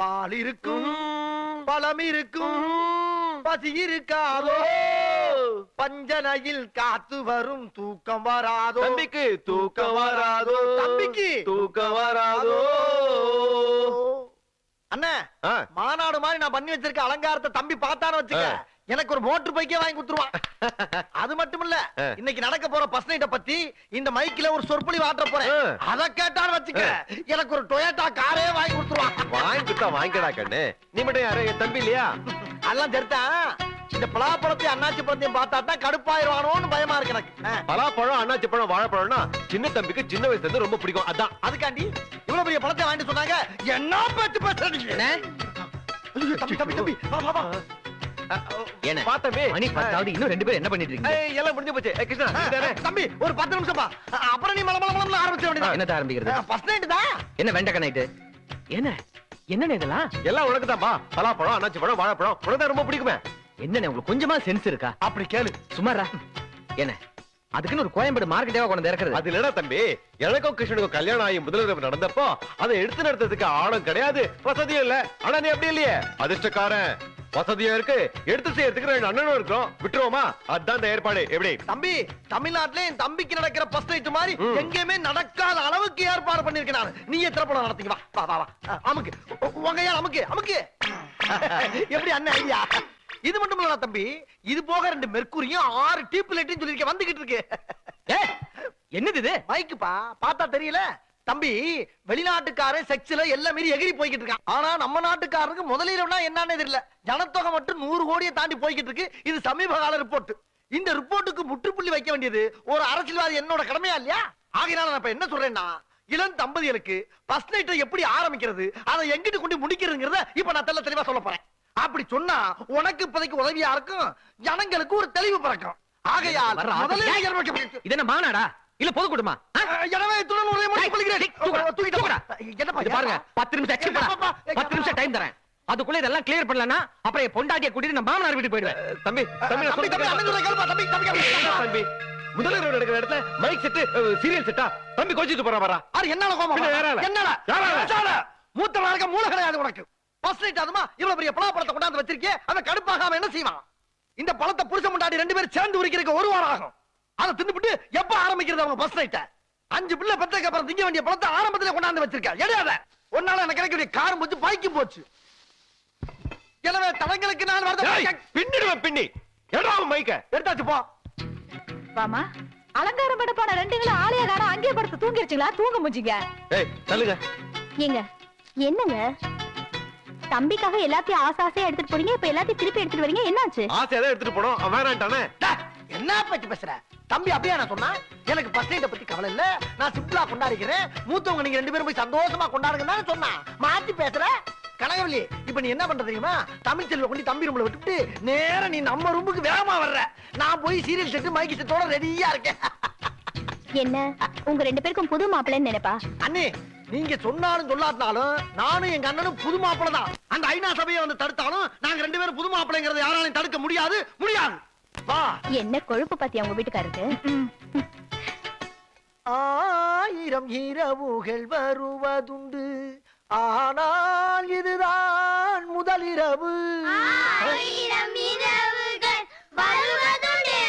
பால் இருக்கும், பழம் இருக்கும், பசி இருக்காதோ, பஞ்சனையில் காத்து வரும் தூக்கம் வராதோ. தம்பிக்கு தூக்கம் வராதோ, தம்பிக்கு தூக்கம் வராதோ. அண்ணா, மாநாடு மாதிரி நான் பண்ணி வச்சிருக்க அலங்காரத்தை தம்பி பார்த்தான்னு வச்சுக்க, எனக்கு ஒரு மோட்டர் பைக்கே வாங்கி கொடுத்துருவான். அது மட்டும் இல்ல, இன்னைக்கு நடக்க போற ஃபர்ஸ்ட் நைட்ட பத்தி இந்த மைக்ல ஒரு சொற்பொழிவு ஆற்ற போறேன். அத கேட்டான்னு வச்சுக்க, எனக்கு ஒரு டொயோட்டா காரே வாங்கி கொடுத்துருவான். வாங்கி கொடுத்தா வாங்கிடா கண்ணு. நீ மட்டும் யாரு, என் தம்பி இல்லையா? அதெல்லாம் தெரித்தான். இந்த பலாப்பழத்தையும் அண்ணாச்சி பழத்தையும் பார்த்தா தான் கடுப்பாயிருவானோன்னு பயமா இருக்கு எனக்கு. பலாப்பழம், அண்ணாச்சி பழம், வாழைப்பழம்னா சின்ன தம்பிக்கு சின்ன வயசுல இருந்து ரொம்ப பிடிக்கும். அதான் அதுக்காண்டி இவ்வளவு பெரிய பழத்தை வாங்கிட்டு சொன்னாங்க. என்ன பேச்சு பேசுறீங்க? தம்பி தம்பி தம்பி வா வா வா. என்ன பார்த்தமே மணி 10 இன்னும் 2 பேரும் என்ன பண்ணிட்டு இருக்கீங்க? எல்லாம் முடிஞ்சு போச்சு. கிருஷ்ணா தம்பி ஒரு 10 நிமிஷம் பா, அப்புறம் நீ மலமலமல ஆரம்பிச்ச வேண்டியது. என்னத்த ஆரம்பிக்கிறது? ஃபர்ஸ்ட் நைட் தான். என்ன வெண்டக்க நைட்டு? என்ன என்னண்ணே இதெல்லாம்? எல்லாம் உனக்கு தான்பா. பலாப்பழம், அண்ணாச்சி பழம், வாழைப்பழம் உனக்கு தான் ரொம்ப பிடிக்குமே. என்னண்ணே உங்களுக்கு கொஞ்சமா சென்ஸ் இருக்கா? அப்படி கேளு. சுமாரா என்ன அதுக்குன்னு ஒரு கோயம்பேடு மார்க்கெட்டேவா கொண்டு இறக்குறது? அது இல்லடா தம்பி, எனக்கும் கிருஷ்ணனுக்கும் கல்யாணம் ஆகி முதல் நடந்தப்போ அதை எடுத்து நடத்துறதுக்கு ஆளும் கிடையாது, வசதியும் இல்ல. ஆனா நீ அப்படி இல்லையே, அதிர்ஷ்டக்காரன். வசதியா இருக்கு, எடுத்து செய்யறதுக்கு 2 அண்ணனும் இருக்கோம். விட்டுருவோமா? அதான் இந்த ஏற்பாடு. எப்படி தம்பி, தமிழ்நாட்டுல என் தம்பிக்கு நடக்கிற ஃபர்ஸ்ட் நைட் மாதிரி எங்கேயுமே நடக்காத அளவுக்கு ஏற்பாடு பண்ணிருக்கேன் நான். நீயே திறப்படம் நடத்தீங்க. வா வா வா. அமுக்கு உங்கையா, அமுக்கு அமுக்கு. எப்படி அண்ணன் ஐயா? இது மட்டும் இல்ல தம்பி, இது போக 2 மெர்க்குரியும் 6 டியூப் லைட்டும் சொல்லிருக்கேன், வந்துகிட்டு இருக்கு. என்னது இது? மைக்குப்பா, பார்த்தா தெரியல தம்பி. வெளிநாட்டுக்காரன் செக்ஸ்ல எல்லாம் மீறி எகிரி போய்கிட்டு இருக்கான். ஆனா நம்ம நாட்டுக்காரருக்கு முதலீடுனா என்னன்னு தெரியல. ஜனத்தொகை மட்டும் 100 கோடியை தாண்டி போய்கிட்டு இருக்கு. இது சமீப கால ரிப்போர்ட். இந்த ரிப்போர்ட்டுக்கு முற்றுப்புள்ளி வைக்க வேண்டியது ஒரு அரசியல்வாதி என்னோட கடமையா இல்லையா? ஆகையினால நான் இப்ப என்ன சொல்றேன்னா, இளம் தம்பதிகளுக்கு ஃபர்ஸ்ட் நைட்டை எப்படி ஆரம்பிக்கிறது, அதை எங்கிட்டு கொண்டு முடிக்கிறதுங்கிறத இப்ப நான் தெளிவா சொல்ல போறேன். அப்படி சொன்னா உனக்கு இப்போதைக்கு உதவியா இருக்கும், ஜனங்களுக்கு ஒரு தெளிவு பிறக்கும். ஆகையால் இது என்ன மாநாடா இல்ல பொதுக்கூட்டமா? எனவே இத்துடன் உரையை முடித்துக் கொள்கிறேன். பாருங்க, 10 நிமிஷம் டைம் தரேன். அதுக்குள்ள இதெல்லாம் கிளியர் பண்ணலன்னா அப்புறம் என் பொண்டாட்டியை கூட்டிட்டு நான் மாமனார் வீட்டுக்கு போயிடுவேன். தம்பி தம்பி முதல்ல நடக்கிற இடத்துல மைக் செட், சீரியல் செட்டா? தம்பி கொஞ்சிட்டு போறா வரா. என்னால கோபம்? என்னால மூத்தவனா இருக்க மூளை கிடையாது உனக்கு. ஃபர்ஸ்ட் நைட் அதுமா இவ்வளவு பெரிய பழத்தை கொண்டாந்து வச்சிருக்கே, அவன் கடுப்பாகாம என்ன செய்வான்? இந்த பழத்தை புருஷன் முன்னாடி 2 பேரும் சேர்ந்து உரிக்கிறதுக்கு 1 வாரம் ஆகும். அதை தின்னுபிட்டு எப்ப ஆரம்பிக்கிறது அவங்க ஃபர்ஸ்ட் நைட்ட? 5 பிள்ளை பெற்றதுக்கு அப்புறம் திங்க வேண்டிய பழத்தை ஆரம்பத்துல கொண்டாந்து வச்சிருக்க. எடையாத ஒன்னால எனக்கு கிடைக்கக்கூடிய காரம் போச்சு, பாய்க்கும் போச்சு. எனவே தடங்களுக்கு நான் வரத பின்னிடுவேன். பின்னி எடா மைக்க எடுத்தாச்சு போ. வாமா, அலங்காரம் பண்ண போன 2 ஆளைய காண அங்கேயே படுத்து தூங்கிருச்சுங்களா? தூங்க முடிஞ்சுங்க. ஏய் தள்ளுங்க. ஏங்க என்னங்க தம்பிக்காக எல்லாத்தையும் ஆசாசையா எடுத்துட்டு போறீங்க, இப்ப எல்லாத்தையும் திருப்பி எடுத்துட்டு வரீங்க, என்னாச்சு? ஆசையா தான் எடுத்துட்டு போனோம், வேணான்ட்டானே. என்ன பத்தி பேசுற தம்பி? அப்படியே நான் சொன்னா எனக்கு ஃபர்ஸ்ட் நைட்ட பத்தி கவலை இல்ல, நான் சிம்பிளா கொண்டாடிக்கிறேன். மூத்தவங்க நீங்க 2 பேரும் போய் சந்தோஷமா கொண்டாடுங்கன்னு சொன்னா மாத்தி பேசுற கனகவல்லி. இப்ப நீ என்ன பண்ற தெரியுமா? தமிழ் செல்வ கொண்டு தம்பி ரூம்ல விட்டுட்டு நேரா நீ நம்ம ரூமுக்கு வேகமா வர்ற. நான் போய் சீரியல் செட் மைக் செட்டோட ரெடியா இருக்கேன். என்ன உங்க 2 பேருக்கும் புது மாப்பிள்ளைன்னு நினைப்பா? அண்ணே, நீங்க சொன்னாலும் சொல்லாட்டாலும் நானும் எங்க அண்ணனும் புது மாப்பிள்ளை தான். அந்த ஐநா சபையை வந்து தடுத்தாலும் நாங்க 2 பேரும் புது மாப்பிள்ளைங்கிறத யாராலையும் தடுக்க முடியாது. வா. என்ன கொழுப்பு பத்தி அவங்க வீட்டுக்காருக்கு? 1000 இரவுகள் வருவதுண்டு, ஆனால் இதுதான் முதல் இரவு. 1000 இரவுகள் வருவதுண்டு,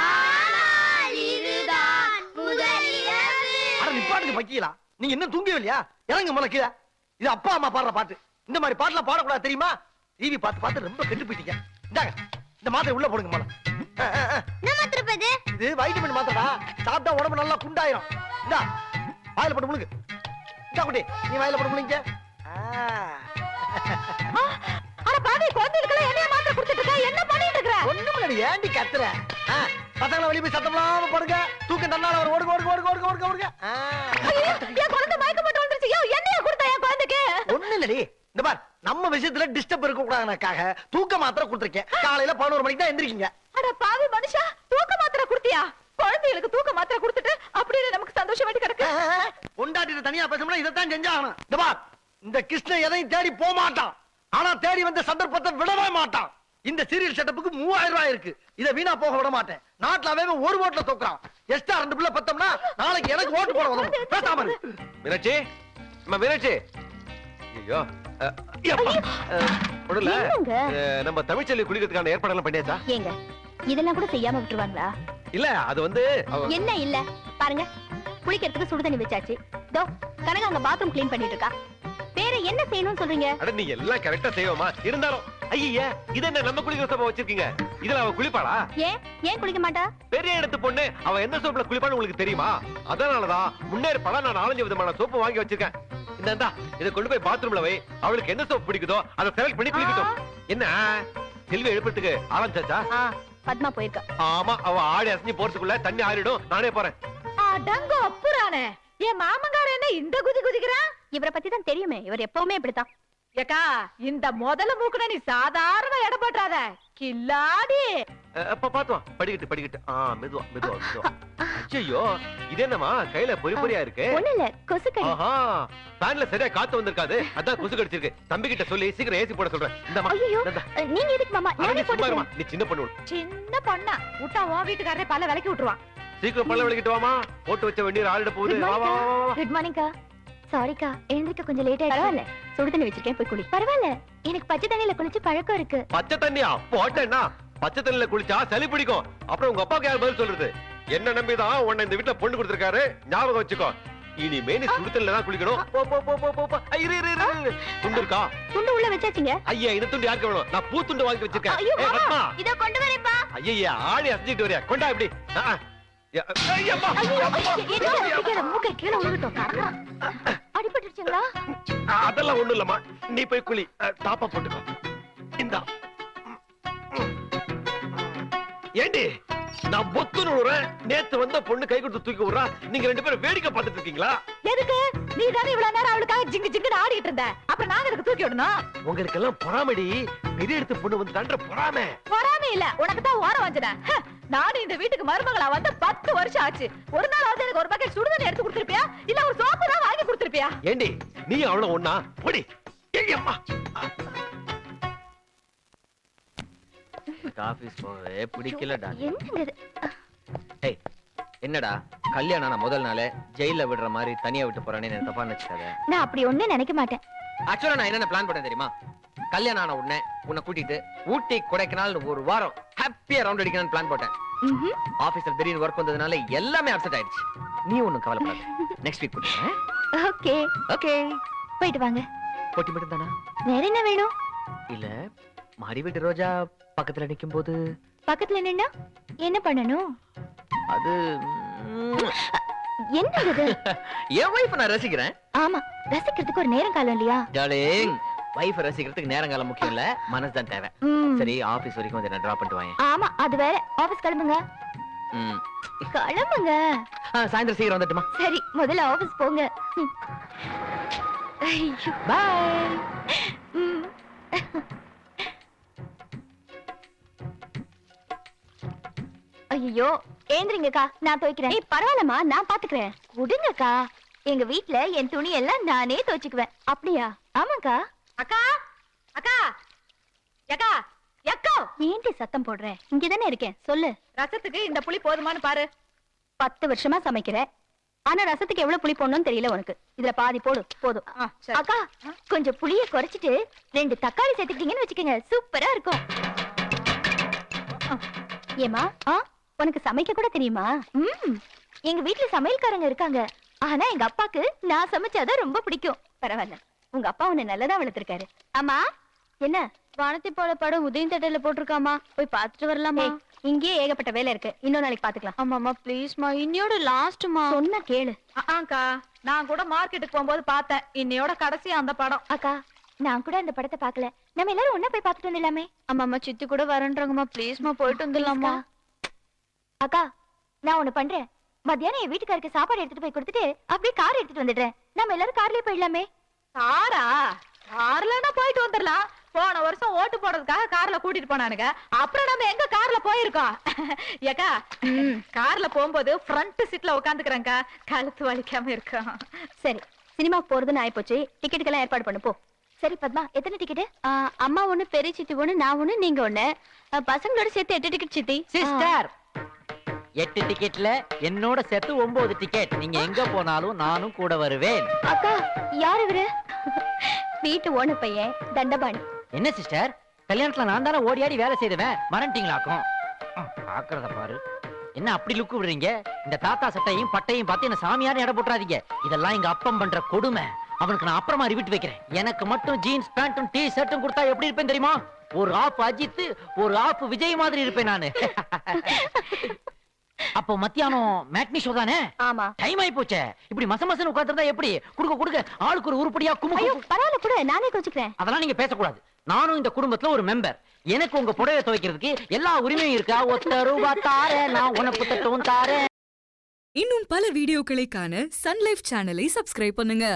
ஆனால் இதுதான் முதல் இரவு. அட நிப்பாட்டுக்கு பக்கியலா, நீங்க என்ன தூங்கவே இல்லையா? இறங்க முதல்ல கீழே. இது அப்பா அம்மா பாடுற பாட்டு. இந்த மாதிரி பாட்டுல பாடக்கூடாது தெரியுமா? டிவி பார்த்து ரொம்ப கெட்டு போயிட்டீங்க. இந்தாங்க இந்த மாத்திரை உள்ள போடுங்க முதல்ல. என்ன மாத்திரை பது? இது வைட்டமின் மாத்திரடா, சாப்பிட்டா உடம்பு நல்லா குண்டாயிரும். இந்தா வாயில போட்டு முழுங்க. இந்தா குட்டி, நீ வாயில போட்டு முழுங்க. அட பாவி, குழந்தைகளுக்கு என்னைய மாத்திரை கொடுத்துட்டு இருக்க, என்ன பண்ணிட்டு இருக்கற? ஒண்ணும் இல்லடி, ஏண்டி கத்துற? பசங்கள வெளிய போய் சத்தம் இல்லாம படுங்க. தூக்கம் தன்னால ஒரு ஓடுங்க. ஐயோ, என் குழந்தை மயக்கம் போட்டு வந்துருச்சு. யோ, என்னைய கொடுத்த என் குழந்தைக்கு? ஒண்ணும் இல்லடி, இந்த பார் நம்ம விஷயத்துல டிஸ்டர்ப் இருக்க கூடாதுனக்காக தூக்க மாத்திரை கொடுத்திருக்கேன். காலையில 11 மணிக்கு தான் எந்திரிக்கீங்க. அட பாவி மனுஷா, தூக்க மாத்திரை கொடுத்தியா? குழந்தைகளுக்கு தூக்க மாத்திரை கொடுத்துட்டு அப்படியே நமக்கு சந்தோஷமாட்டி கிடக்கு. பொண்டாட்டிட்ட தனியா பேசணும்னா இதைத்தான் செஞ்சாகணும். இந்த பார், இந்த கிருஷ்ணன் எதையும் தேடி போக மாட்டான். ஆனா தேடி வந்த சந்தர்ப்பத்தை விடவே மாட்டான். இந்த சீரியல் செட்டப்புக்கு 3000 ரூபாய் இருக்கு. இதை வீணா போக விட மாட்டேன். நாட்டுல அவன் ஒரு ஓட்டுல தோக்குறான். எக்ஸ்ட்ரா 2 பிள்ளை பத்தோம்னா நாளைக்கு எனக்கு ஓட்டு போட வரும். பேசாம மீனாட்சி, மீனாட்சி. ஐயோ ஒண்ணுல என்னங்க? நம்ம தமிழ்ச்செல்வி குளிக்கிறதுக்கான ஏற்பாடெல்லாம் பண்ணியாச்சா? ஏங்க இதெல்லாம் கூட செய்யாம விட்டுருவாங்களா? இல்ல அது வந்து என்ன இல்ல பாருங்க, குளிக்கிறதுக்கு சுடு தண்ணி வச்சாச்சு. தோ கனகா அங்க பாத்ரூம் க்ளீன் பண்ணிட்டு இருக்கா. வேற என்ன செய்யணும்னு சொல்றீங்க? அட நீ எல்லாம் கரெக்டா செய்வோமா? இருந்தாலும் ஐயா இது என்ன நம்ம குளிக்கிற சோப்பா வச்சிருக்கீங்க? இதுல அவ குளிப்பாளா? ஏன் குளிக்க மாட்டா? பெரிய இடத்து பொண்ணு, அவ எந்த சோப்புல குளிப்பான்னு உங்களுக்கு தெரியுமா? அதனாலதான் முன்னேற்பாடா நான் 4-5 விதமான சோப்பு வாங்கி வச்சிருக்கேன். இந்தா இத கொண்டு போய் பாத்ரூம்ல வை. அவளுக்கு என்ன சோப்பு பிடிக்குதோ அதை செலக்ட் பண்ணி குளிக்கட்டும். என்ன செல்வி எழுப்புறதுக்கு ஆரம்பிச்சாச்சா? பத்மா போயிருக்கா. ஆமா, அவ ஆடி அசைஞ்சு போறதுக்குள்ள தண்ணி ஆறிடும். நானே போறேன். அடங்க அப்புறானே, என் மாமங்கார என்ன இந்த குதி குதிக்கிறான்? இவரை பத்தி தான் தெரியுமே, இவர் எப்பவுமே இப்படித்தான். ஏக்கா, இந்த முதல்ல மூக்குன நீ சாதாரண எடை போட்டாத, கில்லாடி. அப்ப பாத்துவா, படிக்கட்டு. மெதுவா. ஐயோ, இது என்னமா கையில பொறி பொறியா இருக்கு? ஒண்ணு இல்ல, கொசுக்கடி. ஆஹா, ஃபேன்ல சரியா காத்து வந்திருக்காது, அதான் கொசு கடிச்சிருக்கு. தம்பி கிட்ட சொல்லி சீக்கிரம் ஏசி போட சொல்றேன். இந்தமா. ஐயோ, நீங்க எதுக்கு மாமா? நானே போட்டுக்கிறேன். நீ சின்ன பொண்ணு. சின்ன பொண்ணா விட்டா உன் வீட்டுக்காரரே பல்ல விளக்கி விட்டுருவான். சீக்கிரம் பல்ல விளக்கிட்டு வாமா, போட்டு வச்ச வெந்நீர் ஆறிட போகுது. வா வா வா. குட் மார்னிங்கா. சாரிக்கா, எழுந்திருக்க கொஞ்சம் லேட் ஆயிடுச்சு. பரவாயில்ல, சுடு தண்ணி வச்சிருக்கேன், போய் குளி. பரவாயில்ல, எனக்கு பச்சை தண்ணியில குளிச்சு பழக்கம் இருக்கு. பச்சை தண்ணியா போட்டேன்னா? பச்சை தண்ணியில குளிச்சா சளி பிடிக்கும். அப்புறம் உங்க அப்பாவுக்கு யார் பதில் சொல்றது? என்ன நம்பிதான் உன்னை இந்த வீட்டுல பொண்ணு கொடுத்திருக்காரு, ஞாபகம் வச்சுக்கோ. இனிமே நீ சுடு தண்ணில தான் குளிக்கணும். போ. துண்டு இருக்கா? துண்டு உள்ள வச்சாச்சுங்க. ஐயா, இந்த துண்டு யாருக்கு வேணும்? நான் பூ துண்டு வாங்கி வச்சிருக்கேன். ஐயோ, ஏய், ரத்னா. இத கொண்டு வரேன்ப்பா. ஐயா, ஆடி அசைஞ்சிட்டு வரியா? கொண்டா இப்படி. மூக்கை கீழே விழுகட்டும். அடிபட்டுருச்சுங்களா? அதெல்லாம் ஒண்ணும் இல்லம்மா, நீ போய் குளி. டாப்பா போட்டுக்கோ. இந்தா. ஏண்டி நான் பொத்துன்னு விடுறேன், நேத்து வந்த பொண்ணு கை கொடுத்து தூக்கி விடுறா, நீங்க 2 பேரும் வேடிக்கை பார்த்துட்டு இருக்கீங்களா? எதுக்கு? நீ தானே இவ்வளவு நேரம் அவளுக்காக ஜிங்கு ஜிங்குன்னு ஆடிட்டு இருந்த, அப்ப நாங்க அதுக்கு தூக்கி விடணும். உங்களுக்கு எல்லாம் பொறாமடி. பெரிய எடுத்து பொண்ணு வந்து தண்ட பொறாம. பொறாம இல்ல, உனக்கு தான் ஓரம் வந்தன. நானும் இந்த வீட்டுக்கு மருமகளா வந்து 10 வருஷம் ஆச்சு. ஒரு நாள் வந்து எனக்கு ஒரு பக்கெட் சுடுதண்ணி எடுத்து கொடுத்திருப்பியா, இல்ல ஒரு சோப்பு தான் வாங்கி கொடுத்திருப்பியா? ஏண்டி நீ அவ்வளவு ஒண்ணா? போடி. ஏய்யம்மா, ஆபீஸ் போவே பிடிக்கலடா. என்னங்க இது? ஏய், என்னடா கல்யாணம் ஆன முதல் நாளே ஜெயில விடுற மாதிரி தனியா விட்டு போறானே, என்ன தப்பா நினைச்சுக்காத. நான் அப்படி ஒண்ணு நினைக்க மாட்டேன். ஆக்சுவலா நான் என்ன பிளான் பண்ணேன் தெரியுமா? கல்யாணம் ஆன உடனே உன்னை கூட்டிட்டு ஊட்டி கொடைக்கானல் ஒரு வாரம் ஹாப்பியா ரவுண்ட் அடிக்கணும்னு பிளான் போட்டேன். ஆபீஸ்ல திடீர்னு ஒர்க் வந்ததுனால எல்லாமே அப்செட் ஆயிடுச்சு. நீ ஒண்ணும் கவலைப்படாத, நெக்ஸ்ட் வீக் கூட்டிடுறேன். ஓகே ஓகே, போயிட்டு வாங்க. போட்டி மட்டும் தானா? வேற என்ன வேணும்? இல்ல, மாடி வீட்டு ரோஜா பக்கத்துல நிக்கும் போது பக்கத்துல நின்னா என்ன பண்ணணும்? அது என்னது இது? என் வைஃப் நான் ரசிக்கிறேன். ஆமா, ரசிக்கிறதுக்கு ஒரு நேரம் காலம் இல்லையா? டார்லிங், வைஃப் ரசிக்கிறதுக்கு நேரங்காலம் முக்கியம் இல்ல, மனசு தான் தேவை. சரி, ஆபீஸ் வரைக்கும் வந்து என்ன டிராப் பண்ணிட்டு வாங்க. ஆமா, அது வேற. ஆபீஸ் கிளம்புங்க. கிளம்புங்க. சாயந்தரம் சீக்கிரம் வந்துட்டுமா? சரி, முதல்ல ஆபீஸ் போங்க. பாய். ஐயோ, ஏந்திரிங்கக்கா, நான் துவைக்கிறேன். ஏய், பரவாயில்லம்மா, நான் பாத்துக்கிறேன். விடுங்கக்கா, எங்க வீட்ல என் துணி எல்லாம் நானே துவைச்சுக்குவேன். அப்படியா? ஆமாக்கா. அக்கா அக்கா அக்கா அக்கா, ஏன்டி சத்தம் போடுறேன்? இங்கதானே இருக்கேன், சொல்லு. ரசத்துக்கு இந்த புளி போதுமான்னு பாரு. 10 வருஷமா சமைக்கிறேன், ஆனா ரசத்துக்கு எவ்வளவு புளி போடணும்னு தெரியல உனக்கு. இதுல பாதி போடு, போதும். சரி. அக்கா, கொஞ்சம் புளிய குறைச்சிட்டு 2 தக்காளி சேர்த்துக்கிட்டீங்கன்னு வச்சுக்கோங்க, சூப்பரா இருக்கும். ஏமா, உனக்கு சமைக்க கூட தெரியுமா? எங்க வீட்டுல சமையல்காரங்க இருக்காங்க, ஆனா எங்க அப்பாக்கு நான் சமைச்சாதான் ரொம்ப பிடிக்கும். பரவாயில்ல, உங்க அப்பா உன்னை நல்லதா வளர்த்திருக்காரு. ஆமா, என்ன வானத்தை போல படம் உதயம் தேட்டர்ல போட்டிருக்காமா, போய் பாத்துட்டு வரலாமா? இங்கேயே ஏகப்பட்ட வேலை இருக்கு, இன்னொரு நாளைக்கு பாத்துக்கலாம். ஆமாமா, ப்ளீஸ்மா, இன்னையோட லாஸ்ட்மா. சொன்னா கேளு. அக்கா, நான் கூட மார்க்கெட்டுக்கு போகும்போது பார்த்தேன், இன்னையோட கடைசி அந்த படம். அக்கா, நான் கூட அந்த படத்தை பாக்கல, நம்ம எல்லாரும் ஒண்ணா போய் பாத்துட்டு வந்துடலாமே. ஆமாமா, சித்தி கூட வரேன்றாங்கம்மா, ப்ளீஸ்மா, போயிட்டு வந்துடலாமா? அக்கா, நான் ஒண்ணு பண்றேன், மத்தியானம் என் வீட்டுக்காருக்கு சாப்பாடு எடுத்துட்டு போய் கொடுத்துட்டு அப்படியே கார் எடுத்துட்டு வந்துடுறேன். நம்ம எல்லாரும் கார்லயே போயிடலாமே. காரா? கார்லனா போயிட்டு வந்துடலாம். போன வருஷம் ஓட்டு போடுறதுக்காக கார்ல கூட்டிட்டு போனானுங்க, அப்புறம் நம்ம எங்க கார்ல போயிருக்கோம். ஏக்கா, கார்ல போகும்போது ஃப்ரண்ட் சீட்ல உட்காந்துக்கிறேன்க்கா, கழுத்து வலிக்காம இருக்கும். சரி, சினிமாக்கு போறதுன்னு ஆயிப்போச்சு, டிக்கெட்டுக்கெல்லாம் ஏற்பாடு பண்ணு போ. சரி பத்மா, எத்தனை டிக்கெட்? அம்மா ஒண்ணு, பெரிய சித்தி ஒண்ணு, நான் ஒண்ணு, நீங்க ஒண்ணு, பசங்களோட சேர்த்து 8 டிக்கெட் சித்தி. சிஸ்டர், 8 டிக்கெட்ல என்னோட சேர்த்து 9 டிக்கெட். நீங்க எங்க போனாலும் நானும் கூட வருவேன். அக்கா, யார் இவரு? வீட்டு ஓன பையன் தண்டபாணி. என்ன சிஸ்டர், கல்யாணத்துல நான் தானே ஓடி ஆடி வேலை செய்தவன், மறந்துட்டீங்களாக்கும்? பாக்குறத பாரு, என்ன அப்படி லுக்கு விடுறீங்க? இந்த தாத்தா சட்டையும் பட்டையும் பார்த்து என்ன சாமியார் எடை போட்டுறாதீங்க. இதெல்லாம் எங்க அப்பம் பண்ற கொடுமை. அவனுக்கு நான் அப்புறமா ரிவிட்டு வைக்கிறேன். எனக்கு மட்டும் ஜீன்ஸ் பேண்ட்டும் டி ஷர்ட்டும் கொடுத்தா எப்படி இருப்பேன் தெரியுமா? ஒரு ஆப் அஜித், ஒரு ஆப் விஜய் மாதிரி இருப்பேன் நானு. அப்போ மத்தியானம் மேட்னி ஷோ தானே? ஆமா. டைம் ஆயி போச்சே. இப்படி மசமசன்னு உட்கார்ந்திருந்தா எப்படி? குடுக்க ஆளுக்கு ஒரு உருப்படியா ஐயோ பரவாயில்ல கூட, நானே கோச்சுக்கிறேன். அதெல்லாம் நீங்க பேசக்கூடாது. நானும் இந்த குடும்பத்துல ஒரு மெம்பர். எனக்கு உங்க புடவை துவைக்கிறதுக்கு எல்லா உரிமையும் இருக்கா? ஒத்த ரூபா தாரேன், நான் உனக்கு தட்டுவும் தாரேன். இன்னும் பல வீடியோக்களை காண சன் லைஃப் சேனலை சப்ஸ்கிரைப் பண்ணுங்க.